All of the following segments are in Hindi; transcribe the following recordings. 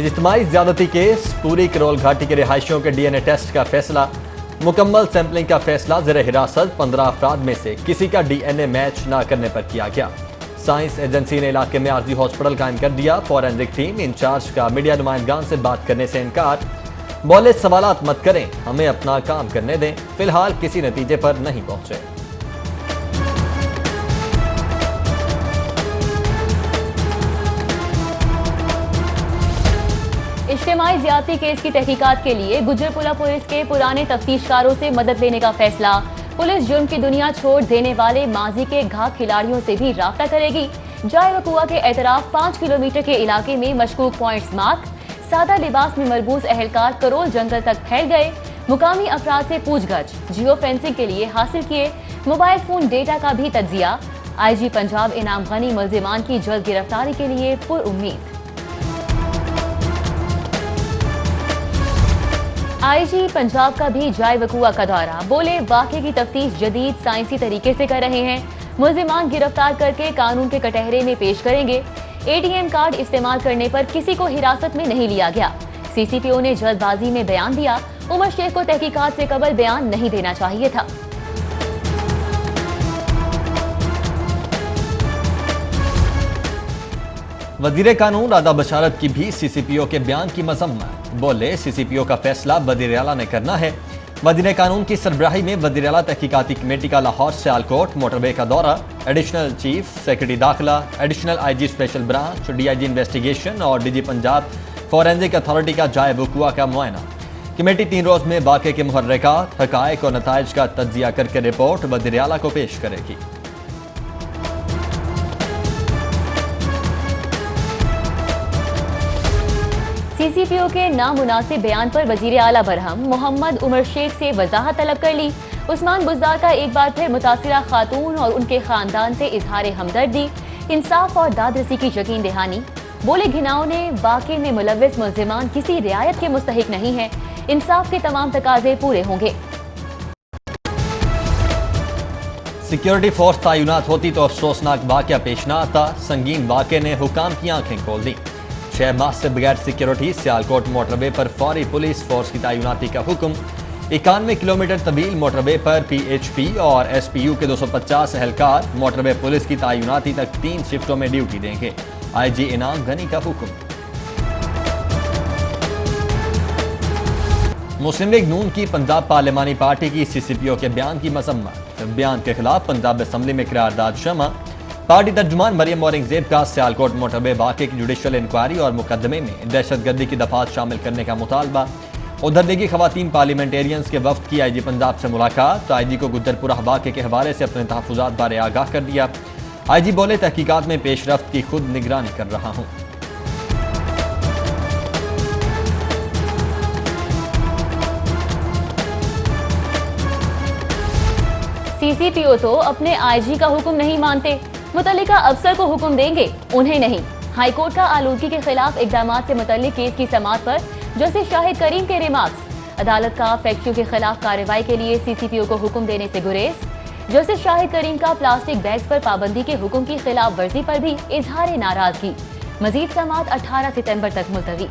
इज्तिमाई ज्यादती केस, पूरी करोल घाटी के रिहायशियों के डीएनए टेस्ट का फैसला, मुकम्मल सैंपलिंग का फैसला। ज़ेर हिरासत 15 अफराद में से किसी का डीएनए मैच न करने पर किया गया। साइंस एजेंसी ने इलाके में आर्जी हॉस्पिटल कायम कर दिया। फॉरेंसिक टीम इंचार्ज का मीडिया नुमाइंदगान से बात करने से इनकार। बोले सवालात मत करें, हमें अपना काम करने दें। फिलहाल किसी नतीजे पर नहीं पहुंचे। इज्तिमाई ज्यादती केस की तहकीकात के लिए गुजरपुरा पुलिस के पुराने तफ्तीशकारों से मदद लेने का फैसला। पुलिस जुर्म की दुनिया छोड़ देने वाले माजी के घात खिलाड़ियों से भी राब्ता करेगी। जाए वकुआ के एतराफ 5 किलोमीटर के इलाके में मशकूक पॉइंट्स मार्क। सादा लिबास में मरबूज अहलकार करोल जंगल तक फैल गए। मुकामी अफराद से पूछगछ, जियो फेंसिंग के लिए हासिल किए मोबाइल फोन डेटा का भी तज्जिया। आईजी पंजाब इनाम गनी मुल्जिमान की जल्द गिरफ्तारी के लिए पुरउम्मीद। आईजी पंजाब का भी जाए वकुआ का दौरा। बोले वाक़े की तफ्तीश जदीद साइंसी तरीके से कर रहे हैं। मुल्जिमान गिरफ्तार करके कानून के कटहरे में पेश करेंगे। एटीएम कार्ड इस्तेमाल करने पर किसी को हिरासत में नहीं लिया गया। सीसीपीओ ने जल्दबाजी में बयान दिया। उमर शेख को तहकीकात से कबल बयान नहीं देना चाहिए था। वजीर कानून राधा बशारत की भी सीसीपीओ के बयान की मजम्मत। बोले सीसीपीओ का फैसला वजीर आला ने करना है। वजीर कानून की सरबराही में वजीर आला तहकीकाती कमेटी का लाहौर सियालकोट मोटरवे का दौरा। एडिशनल चीफ सेक्रेटरी दाखिला, additional IG special branch, DIG investigation और डीजी पंजाब फॉरेंसिक अथॉरिटी का जाए वकुआ का मुआयना। कमेटी 3 रोज में वाक़े के मुहर्रिकात, हकायक और नताइज का तज्जिया करके रिपोर्ट वजीर आला को पेश करेगी। सीसीपीओ के नामुनासिब बयान पर वजीर आला बरहम। मोहम्मद उमर शेख से वजाहत तलब कर ली। उस्मान बुज़दार का एक बार फिर मुतासिरा खातून और उनके खानदान से इजहार हमदर्दी, इंसाफ और दादरसी की यकीन दहानी। बोले घिनौने वाक़े में मुलव्विस मुल्जिमान किसी रियायत के मुस्तहिक नहीं है। इंसाफ के तमाम तकाजे पूरे होंगे। सिक्योरिटी फोर्स तैनात होती तो अफसोसनाक वाक़या पेश न आता। संगीन वाक़े ने हुकाम की आंखें खोल दी। 6 माह से बगैर सिक्योरिटी सियालकोट मोटरवे पर फौरी पुलिस फोर्स की तैनाती का हुक्म। 91 किलोमीटर तवील मोटरवे पर पीएचपी और एसपीयू के 250 एहलकार मोटरवे पुलिस की तैनाती तक 3 शिफ्टों में ड्यूटी देंगे। आईजी इनाम गनी का हुक्म। मुस्लिम लीग नून की पंजाब पार्लिमानी पार्टी की सीसीपीओ के बयान की मजम्मत। बयान के खिलाफ पंजाब असम्बली में करारदाद शमा। पार्टी तर्जुमान मरियम औरंगजेब का सियालकोट मोटरवे वाक़े की जुडिशल इंक्वायरी और मुकदमे में दहशतगर्दी की दफात शामिल करने का मुतालबा। उधर लीगी खवातीन पार्लियामेंटेरियंस के वफ्द की आईजी पंजाब से मुलाकात। तो आईजी को गुजरपुरा वाक़े के हवाले से अपने तहफ़्फ़ुज़ात बारे आगाह कर दिया। आईजी बोले तहकीकात में पेशरफ्त की खुद निगरानी कर रहा हूँ। सीसीपीओ तो अपने आईजी का हुक्म नहीं मानते, मुतल्लिका अफसर को हुक्म देंगे, उन्हें नहीं। हाईकोर्ट का आलूदगी के खिलाफ इकदामात से मुतल्लिक केस की समाअत पर जस्टिस शाहिद करीम के रिमार्क्स। अदालत का फैक्ट्रियों के खिलाफ कार्रवाई के लिए सीसीपीओ को हुक्म देने से गुरेज। जस्टिस शाहिद करीम का प्लास्टिक बैग्स पर पाबंदी के हुक्म की खिलाफ वर्जी पर भी इजहार नाराजगी। मजीद समाअत 18 सितंबर तक मुलतवी।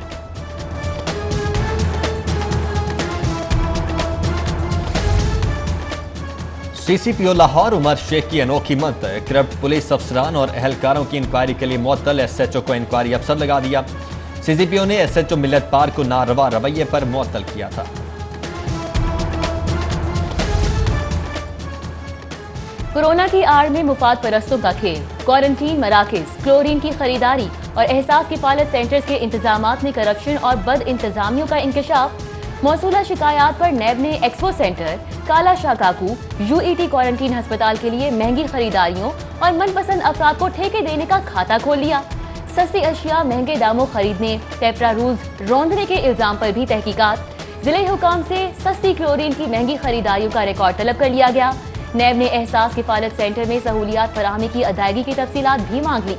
सीसीपीओ लाहौर उमर शेख की अनोखी मत। करप्ट पुलिस अफसरान और अहलकारों की इंक्वायरी के लिए मुअत्तल एसएचओ को इंक्वायरी अफसर लगा दिया। सीसीपीओ ने एसएचओ मिल्लत पार को नारवा रवैये पर मुअत्तल किया था। कोरोना की आड़ में मुफाद परस्तों का खेल। क्वारंटीन मराकज, क्लोरीन की खरीदारी और एहसास किफालत सेंटर्स के इंतजामात में करप्शन और बद इंतजामियों का इंकशाफ। मौसूला शिकायत पर नैब ने एक्सपो सेंटर, काला शाह काकू, यूईटी क्वारंटीन अस्पताल के लिए महंगी खरीदारियों और मनपसंद अफराद को ठेके देने का खाता खोल लिया। सस्ती अशिया महंगे दामों खरीदने, पेपरा रूल्स रौंदने के इल्जाम पर भी तहकीकात। जिले हुकाम से सस्ती क्लोरीन की महंगी खरीदारियों का रिकॉर्ड तलब कर लिया गया। नैब ने एहसास किफालत सेंटर में सहूलियात फराहमी की अदायगी की तफसीलात भी मांग ली।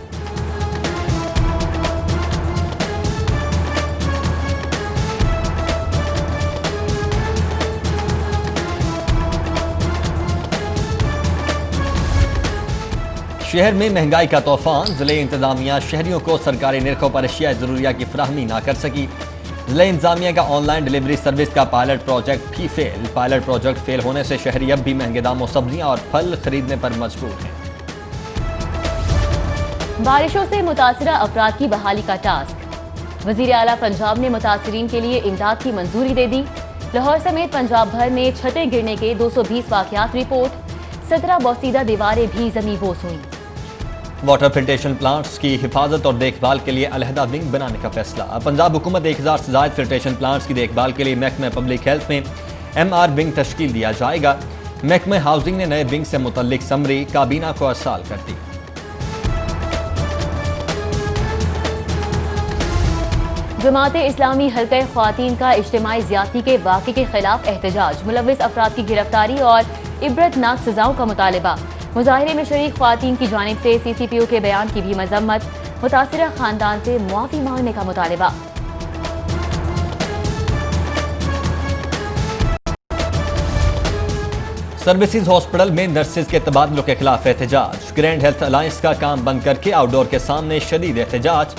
शहर में महंगाई का तूफान। जिले इंतजामिया शहरियों को सरकारी निर्खों पर अशिया जरूरिया की फराहमी ना कर सकी। जिले इंतजामिया का ऑनलाइन डिलीवरी सर्विस का पायलट प्रोजेक्ट भी फेल। पायलट प्रोजेक्ट फेल होने से शहरी अब भी महंगे दामों सब्जियां और फल खरीदने पर मजबूर हैं। बारिशों से मुतासिरा अफराद की बहाली का टास्क। वजीर आला पंजाब ने मुतासिरीन के लिए इमदाद की मंजूरी दे दी। लाहौर समेत पंजाब भर में छतें गिरने के 220 वाकयात रिपोर्ट। 17 बोसीदा दीवारें भी जमींबोस हुई। वाटर फिल्ट्रेशन प्लांट्स की हिफाजत और देखभाल के लिए अलहदा विंग बनाने का फैसला। पंजाब हुकूमत 1000 से ज्यादा फिल्ट्रेशन प्लांट्स की देखभाल के लिए महकमा पब्लिक हेल्थ में MR विंग तश्कील दिया जाएगा। महकमा हाउसिंग ने नए विंग से मुतल्लिक समरी काबीना को अरसाल कर दी। जमात इस्लामी हल्का ख्वातीन का इज्तिमाई ज्यादती के वाक़े के खिलाफ एहतजाज। मुलव्विस अफराद की गिरफ्तारी और इबरतनाक सजाओं का मुतालबा। मुजाहिरे में शरीक ख्वातीन की जानिब से CCPO के बयान की भी मजम्मत। मुतासिरा खानदान से मुआफी मांगने का मुतालबा। सर्विसेज हॉस्पिटल में नर्सेज के तबादलों के खिलाफ एहतजाज। ग्रैंड हेल्थ अलायंस का काम बंद करके आउटडोर के सामने शदीद एहतजाज।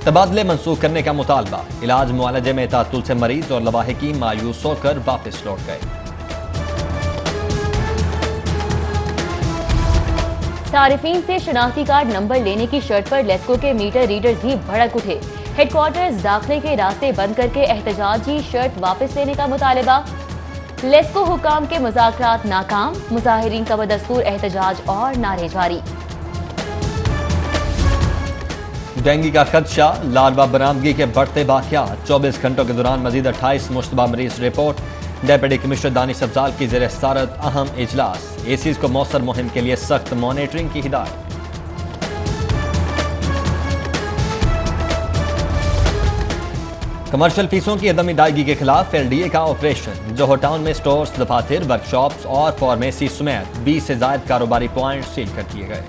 तबादले मंसूख करने का मुतालबा। इलाज मुआलजे में तातुल से मरीज और लवाहिकीन मायूस होकर वापस लौट गए। सारिफीन से शनाख्ती कार्ड नंबर लेने की शर्त पर लेस्को के मीटर रीडर्स भी भड़क उठे। हेडक्वार्टर्स दाखिले के रास्ते बंद करके एहतजाजी शर्त वापस लेने का मुतालबा। लेस्को हुकाम के मुज़ाकरात नाकाम। मुजाहिरीन का बदस्तूर एहतजाज और नारे जारी। डेंगू का खदशा। लार्वा बरामदगी के बढ़ते वाकयात। 24 घंटों के दौरान मजीद 28 मुश्तबा मरीज report. Deputy commissioner Danish Afzal की ज़ेर सदारत अहम इजलास। एसीज को मौसर मुहिम के लिए सख्त मॉनिटरिंग की हिदायत। कमर्शियल फीसों की अदम अदायगी के खिलाफ LDA का ऑपरेशन। जोहर टाउन में स्टोर्स, दफातर, वर्कशॉप्स और फार्मेसी समेत 20 से ज्यादा कारोबारी पॉइंट सील कर दिए गए।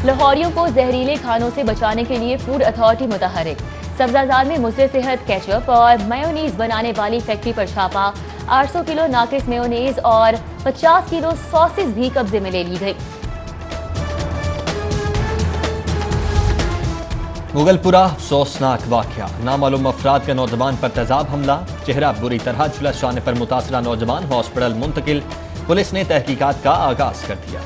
लाहौरियों को जहरीले खानों से बचाने के लिए फूड अथॉरिटी मुतहरिक। सब्जाजार में मुसरे सेहत केचप और मेयोनीज बनाने वाली फैक्ट्री पर छापा। 800 किलो नाकिस मेयोनीज और 50 किलो सॉसेस भी कब्जे में ले ली गई। मुगलपुरा अफसोसनाक वाकया। नामालूम अफराद का नौजवान पर तेजाब हमला। चेहरा बुरी तरह झुलस जाने पर मुतासरा नौजवान हॉस्पिटल मुंतकिल। पुलिस ने तहकीकात का आगाज कर दिया।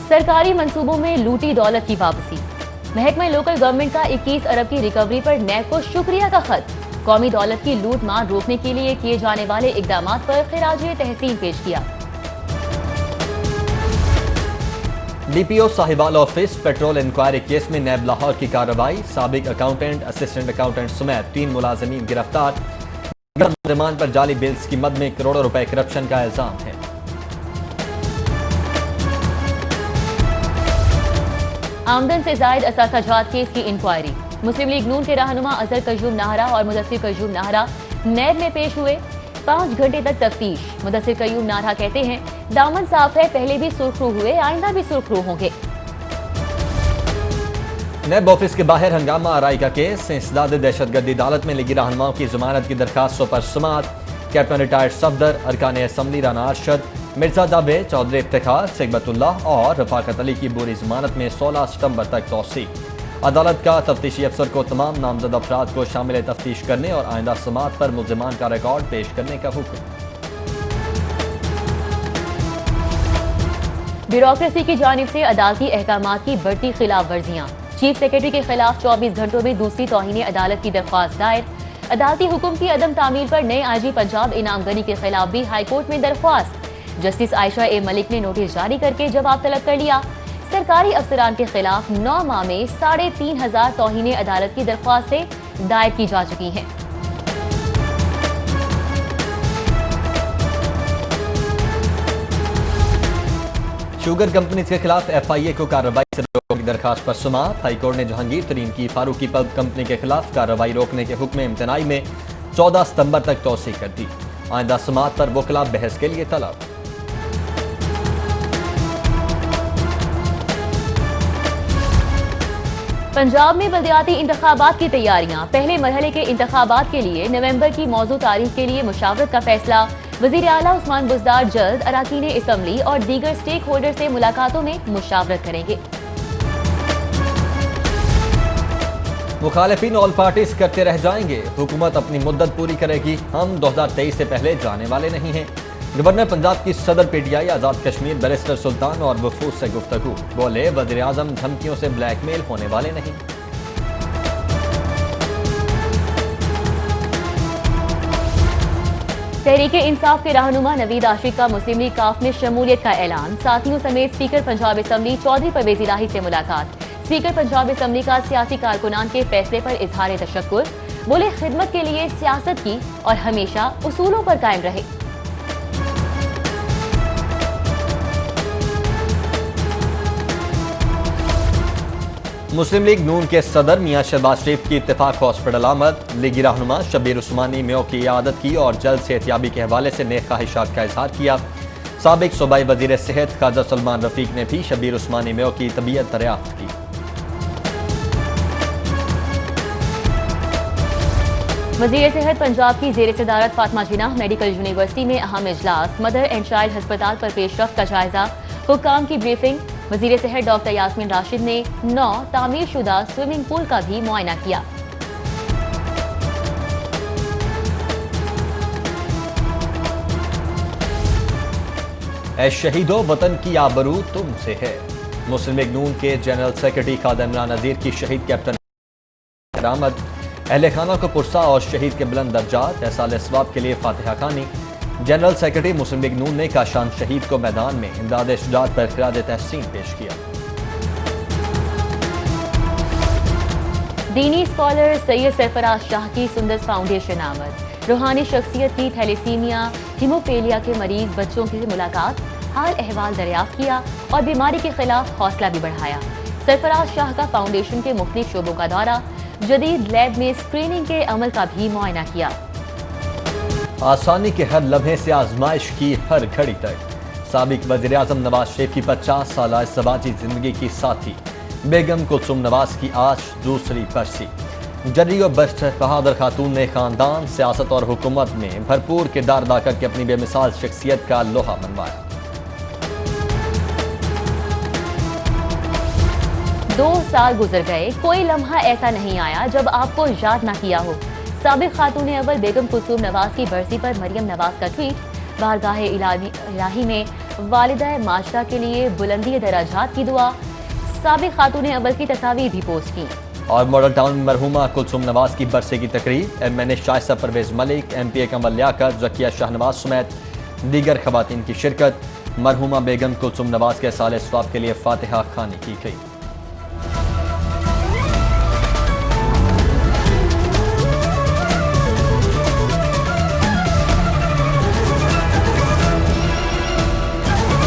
सरकारी मंसूबों में लूटी दौलत की वापसी। महकमा लोकल गवर्नमेंट का 21 अरब की रिकवरी पर नैब को शुक्रिया का खत। कौमी दौलत की लूट मार रोकने के लिए किए जाने वाले इकदाम पर खिराजे तहसीन पेश किया। DPO Sahiwal office petrol inquiry case में नैब लाहौर की कार्रवाई। साबिक अकाउंटेंट, असिस्टेंट अकाउंटेंट समेत 3 मुलाजमीन गिरफ्तार। मुलजमान पर जाली बिल्स की मद में करोड़ों रुपए करप्शन का इल्जाम है। आमदन से जायद असासाजात केस की इंक्वायरी। मुस्लिम लीग नून के रहनुमा अजहर कयूम नाहरा और मुदस्सिर कयूम नाहरा नैब में पेश हुए। 5 घंटे तक तफ्तीश। मुदस्सिर कयूम नाहरा कहते हैं दामन साफ है, पहले भी सुर्खरू हुए, आइंदा भी सुर्खरू होंगे। नैब ऑफिस के बाहर हंगामा आराई का केस। इंसदाद दहशतगर्दी अदालत में लगी रहनुमाओं की जमानत की दरखास्तों पर समाअत। कैप्टन रिटायर्ड सफदर, अरकान असम्बली राना अरशद, मिर्जा जावेद, चौधरी इफ्तिखार, सिकबतुल्लाह और रफाकत अली की बुरी जमानत में 16 सितंबर तक तौसी। अदालत का तफ्तीशी अफसर को तमाम नामजद अफराद को शामिल तफ्तीश करने और आइंदा समाअत पर मुल्जिमान का रिकॉर्ड पेश करने का हुक्म। ब्यूरोक्रेसी की जानिब से अदालती अहकामात की बढ़ती खिलाफ वर्जियां। चीफ सेक्रेटरी के खिलाफ 24 घंटों में दूसरी तौहीन अदालत की दरख्वास्त दायर। अदालती हुक्म की अदम तामील पर नए IG पंजाब इनाम गनी के खिलाफ भी हाईकोर्ट में दरख्वास्त। जस्टिस आयशा ए मलिक ने नोटिस जारी करके जवाब तलब कर लिया। सरकारी अफसरान के खिलाफ 9 माह में 3500 तौहीन अदालत की दरख्वास्तें दायर की जा चुकी हैं। शुगर कंपनी के खिलाफ FIA को कार्रवाई से रोकने की दरखास्त पर समाअत। हाईकोर्ट ने जहांगीर तरीन की फारूकी पल्प कंपनी के खिलाफ कार्रवाई रोकने के हुक्म इम्तनाई में 14 सितंबर तक तौसी कर दी। आइंदा समाअत पर वकला बहस के लिए तलब। पंजाब में बलदियाती इंतखाबात की तैयारियां। पहले मरहले के इंतखाबात के लिए नवंबर की मौजू तारीख के लिए मुशावरत का फैसला। वजीर आला उस्मान बुज़दार जल्द अराकीन असम्बली और दीगर स्टेक होल्डर से मुलाकातों में मुशावरत करेंगे। मुखालिफिन ऑल पार्टीज करते रह जाएंगे, हुकूमत अपनी मुद्दत पूरी करेगी, हम 2023 से पहले जाने वाले नहीं हैं। गवर्नर पंजाब की सदर पीटीआई आज़ाद कश्मीर बैरिस्टर सुल्तान और वफूद से गुफ्तगू। बोले वज़ीर आज़म धमकियों से ब्लैकमेल होने वाले नहीं। तहरीक इंसाफ के रहनुमा नवीद आशिक का मुस्लिम लीग काफ में शमूलियत का ऐलान। साथियों समेत स्पीकर पंजाब असम्बली चौधरी परवेज इलाही से मुलाकात। स्पीकर पंजाब असम्बली का सियासी कारकुनान के फैसले पर इजहार तशक्कुर। बोले खिदमत के लिए सियासत की और हमेशा उसूलों पर कायम रहे। मुस्लिम लीग नून के सदर मियां शहबाज शरीफ की इत्तेफाक हॉस्पिटल आमद। लीगी रहनुमा शब्बीर उस्मानी मेयो की इयादत की और जल्द सेहतियाबी के हवाले से नेक ख्वाहिशात का इजहार किया। साबिक सूबाई वजीर सेहत ख्वाजा सलमान रफीक ने भी शब्बीर उस्मानी मेयो की तबीयत दरियाफ्त की। वजीर सेहत पंजाब की जेर सदारत फातिमा जिन्ना मेडिकल यूनिवर्सिटी में अहम इजलास। मदर एंड चाइल्ड अस्पताल पर पेशरफ्त का जायजा, हुक्काम की ब्रीफिंग। वजीर सेहत डॉक्टर यास्मीन राशिद ने 9 तामीर शुदा स्विमिंग पूल का भी मुआयना किया। ऐ शहीदो वतन की आबरू तुमसे है। मुस्लिम लीग नून के जनरल सेक्रेटरी खादा इमरान नजीर की शहीद कैप्टन बरामद। अहले खाना को पुरसा और शहीद के बुलंद दर्जात, एहसाल स्वाब के लिए फातिहा खानी। जनरल सेक्रेटरी मुस्लिम लीग नून ने काशान शहीद को मैदान में इमदाद शुजात पर खिराज तहसीन पेश किया। दीनी स्कॉलर सैयद सरफराज शाह की सुंदस फाउंडेशन आमद। रूहानी शख्सियत की थैलेसीमिया हीमोफीलिया के मरीज बच्चों की मुलाकात, हाल अहवाल दरियाफ्त किया और बीमारी के खिलाफ हौसला भी बढ़ाया। सरफराज शाह का फाउंडेशन के मुख्तलिफ शोबों का दौरा, जदीद लैब में स्क्रीनिंग के अमल का भी मुआयना किया। आसानी के हर लम्हे से आजमाइश की हर घड़ी तक। साबिक वज़ीर आज़म नवाज शरीफ की 50 साल इज़्दिवाजी जिंदगी की साथी बेगम कुलसुम नवाज की आज दूसरी बरसी। जर्री और बहादुर खातून ने खानदान, सियासत और हुकूमत में भरपूर किरदार अदा करके अपनी बेमिसाल शख्सियत का लोहा मनवाया। 2 साल गुजर गए, कोई लम्हा ऐसा नहीं आया जब आपको याद ना किया हो। साबिक खातून अव्वल बेगम कुलसूम नवाज की बरसी पर मरियम नवाज का ट्वीट। बारगाह इलाही में वालिदा माजदा के लिए बुलंदी दराजात की दुआ। साबिक खातून अव्वल की तस्वीर भी पोस्ट की। और मॉडल टाउन में मरहुमा कुलसुम नवाज की बरसी की तकरीब। MNA शाइस्ता परवेज मलिक, MPA कमल लियाकत, जकिया शाहनवाज समेत दीगर खवातीन की शिरकत। मरहुमा बेगम कुलसुम नवाज के साले स्वाब के लिए फातिहा खानी की गई।